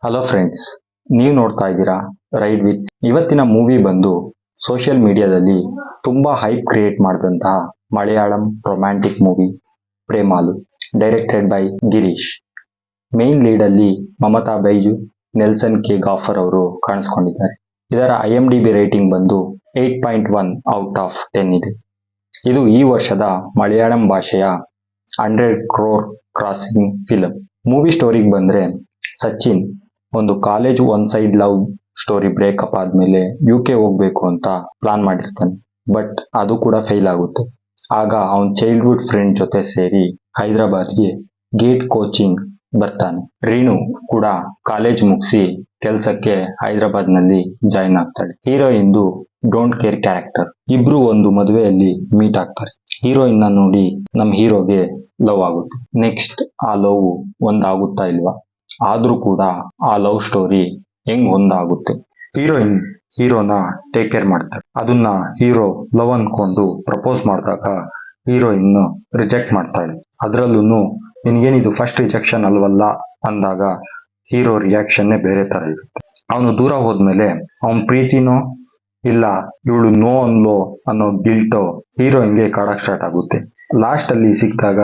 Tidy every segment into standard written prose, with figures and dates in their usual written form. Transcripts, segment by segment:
Hello friends, ನೀವು ನೋಡ್ತಾ ಇದ್ದೀರಾ ರೈಡ್ ವಿತ್. ಇವತ್ತಿನ ಮೂವಿ ಬಂದು ಸೋಷಿಯಲ್ ಮೀಡಿಯಾದಲ್ಲಿ ತುಂಬಾ ಹೈಪ್ ಕ್ರಿಯೇಟ್ ಮಾಡಿದಂತಹ Malayalam romantic movie Premalu, directed by Girish. Main lead ಅಲ್ಲಿ ಮಮತಾ ಬೈಜು, ನೆಲ್ಸನ್ ಕೆ ಗಾಫರ್ ಅವರು ಕಾಣಿಸ್ಕೊಂಡಿದ್ದಾರೆ. ಇದರ IMDb ರೇಟಿಂಗ್ ಬಂದು 8.1 ಔಟ್ ಆಫ್ 10 ಇದೆ. ಇದು ಈ ವರ್ಷದ ಮಲಯಾಳಂ ಭಾಷೆಯ 100 crore ಕ್ರಾಸಿಂಗ್ ಫಿಲಂ. ಮೂವಿ ಸ್ಟೋರಿಗೆ ಬಂದ್ರೆ, ಸಚಿನ್ ಒಂದು college one side love story breakup ಆದ್ಮೇಲೆ UK ಹೋಗ್ಬೇಕು ಅಂತ ಪ್ಲಾನ್ ಮಾಡಿರ್ತಾನೆ. ಬಟ್ ಅದು ಕೂಡ ಫೇಲ್ ಆಗುತ್ತೆ. ಆಗ ಅವನ್ ಚೈಲ್ಡ್ಹುಡ್ ಫ್ರೆಂಡ್ ಜೊತೆ ಸೇರಿ ಹೈದರಾಬಾದ್ಗೆ ಗೇಟ್ ಕೋಚಿಂಗ್ ಬರ್ತಾನೆ. ರೀನು ಕೂಡ ಕಾಲೇಜ್ ಮುಗಿಸಿ ಕೆಲ್ಸಕ್ಕೆ ಹೈದರಾಬಾದ್ ನಲ್ಲಿ ಜಾಯಿನ್ ಆಗ್ತಾಳೆ. ಹೀರೋಯಿನ್ದು ಡೋಂಟ್ ಕೇರ್ ಕ್ಯಾರೆಕ್ಟರ್. ಇಬ್ರು ಒಂದು ಮದುವೆಯಲ್ಲಿ ಮೀಟ್ ಆಗ್ತಾರೆ. ಹೀರೋಯಿನ್ ನ ನೋಡಿ ನಮ್ ಹೀರೋಗೆ ಲವ್ ಆಗುತ್ತೆ. ನೆಕ್ಸ್ಟ್ ಆ ಲವ್ ಒಂದಾಗುತ್ತಾ ಇಲ್ವಾ? ಆದ್ರೂ ಕೂಡ ಆ ಲವ್ ಸ್ಟೋರಿ ಹೆಂಗ್ ಒಂದಾಗುತ್ತೆ. ಹೀರೋಯಿನ್ ಹೀರೋನ ಟೇಕ್ ಕೇರ್ ಮಾಡ್ತಾಳೆ. ಅದನ್ನ ಹೀರೋ ಲವ್ ಅನ್ಕೊಂಡು ಪ್ರಪೋಸ್ ಮಾಡಿದಾಗ ಹೀರೋಯಿನ್ ರಿಜೆಕ್ಟ್ ಮಾಡ್ತಾಳೆ. ಅದ್ರಲ್ಲೂ ನಿನ್ಗೇನಿದು ಫಸ್ಟ್ ರಿಜೆಕ್ಷನ್ ಅಲ್ವಲ್ಲ ಅಂದಾಗ ಹೀರೋ ರಿಯಾಕ್ಷನ್ನೇ ಬೇರೆ ತರ ಇರುತ್ತೆ. ಅವನು ದೂರ ಹೋದ್ಮೇಲೆ ಅವನ್ ಪ್ರೀತಿನೋ ಇಲ್ಲ ಇವಳು ನೋ ಅನ್ಲೋ ಅನ್ನೋ ಗಿಲ್ಟೋ ಹೀರೋಯಿನ್ಗೆ ಕಾಡಕ್ ಸ್ಟಾರ್ಟ್ ಆಗುತ್ತೆ. ಲಾಸ್ಟ್ ಅಲ್ಲಿ ಸಿಕ್ಕಾಗ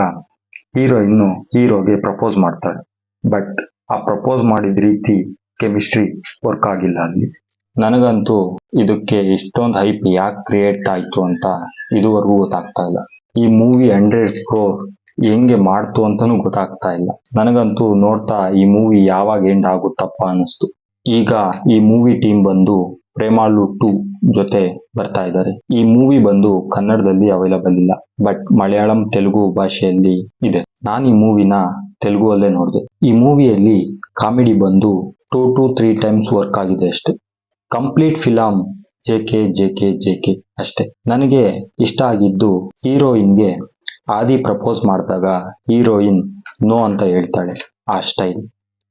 ಹೀರೋಯಿನ್ ಹೀರೋಗೆ ಪ್ರಪೋಸ್ ಮಾಡ್ತಾಳೆ. ಬಟ್ ಆ ಪ್ರಪೋಸ್ ಮಾಡಿದ ರೀತಿ ಕೆಮಿಸ್ಟ್ರಿ ವರ್ಕ್ ಆಗಿಲ್ಲ ಅಲ್ಲಿ. ನನಗಂತೂ ಇದಕ್ಕೆ ಇಷ್ಟೊಂದು ಹೈಪ್ ಯಾಕೆ ಕ್ರಿಯೇಟ್ ಆಯ್ತು ಅಂತ ಇದುವರೆಗೂ ಗೊತ್ತಾಗ್ತಾ ಇಲ್ಲ. ಈ ಮೂವಿ 100 crore ಹೆಂಗೆ ಮಾಡ್ತು ಅಂತಾನೂ ಗೊತ್ತಾಗ್ತಾ ಇಲ್ಲ. ನನಗಂತೂ ನೋಡ್ತಾ ಈ ಮೂವಿ ಯಾವಾಗ ಎಂಡ್ ಆಗುತ್ತಪ್ಪ ಅನ್ನಿಸ್ತು. ಈಗ ಈ ಮೂವಿ ಟೀಮ್ ಬಂದು ಪ್ರೇಮಾಲು 2 ಜೊತೆ ಬರ್ತಾ ಇದ್ದಾರೆ. ಈ ಮೂವಿ ಬಂದು ಕನ್ನಡದಲ್ಲಿ ಅವೈಲಬಲ್ ಇಲ್ಲ, ಬಟ್ ಮಲಯಾಳಂ ತೆಲುಗು ಭಾಷೆಯಲ್ಲಿ ಇದೆ. ನಾನು ಈ ಮೂವಿನ ತೆಲುಗು ಅಲ್ಲೇ ನೋಡಿದೆ. ಈ ಮೂವಿಯಲ್ಲಿ ಕಾಮಿಡಿ ಬಂದು 2 to 3 times ವರ್ಕ್ ಆಗಿದೆ ಅಷ್ಟೇ. ಕಂಪ್ಲೀಟ್ ಫಿಲಂ JK ಅಷ್ಟೇ. ನನಗೆ ಇಷ್ಟ ಆಗಿದ್ದು ಹೀರೋಯಿನ್ಗೆ ಆದಿ ಪ್ರಪೋಸ್ ಮಾಡಿದಾಗ ಹೀರೋಯಿನ್ ನೋ ಅಂತ ಹೇಳ್ತಾಳೆ. ಆ ಸ್ಟೈಲ್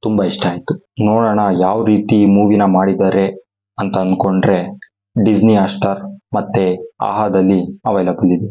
ತುಂಬಾ ಇಷ್ಟ ಆಯ್ತು. ನೋಡೋಣ ಯಾವ ರೀತಿ ಮೂವಿನ ಮಾಡಿದ್ದಾರೆ ಅಂತ ಅನ್ಕೊಂಡ್ರೆ ಡಿಸ್ನಿ ಹಾಟ್‌ಸ್ಟಾರ್ ಮತ್ತೆ ಆಹಾದಲ್ಲಿ ಅವೈಲಬಲ್ ಇದೆ.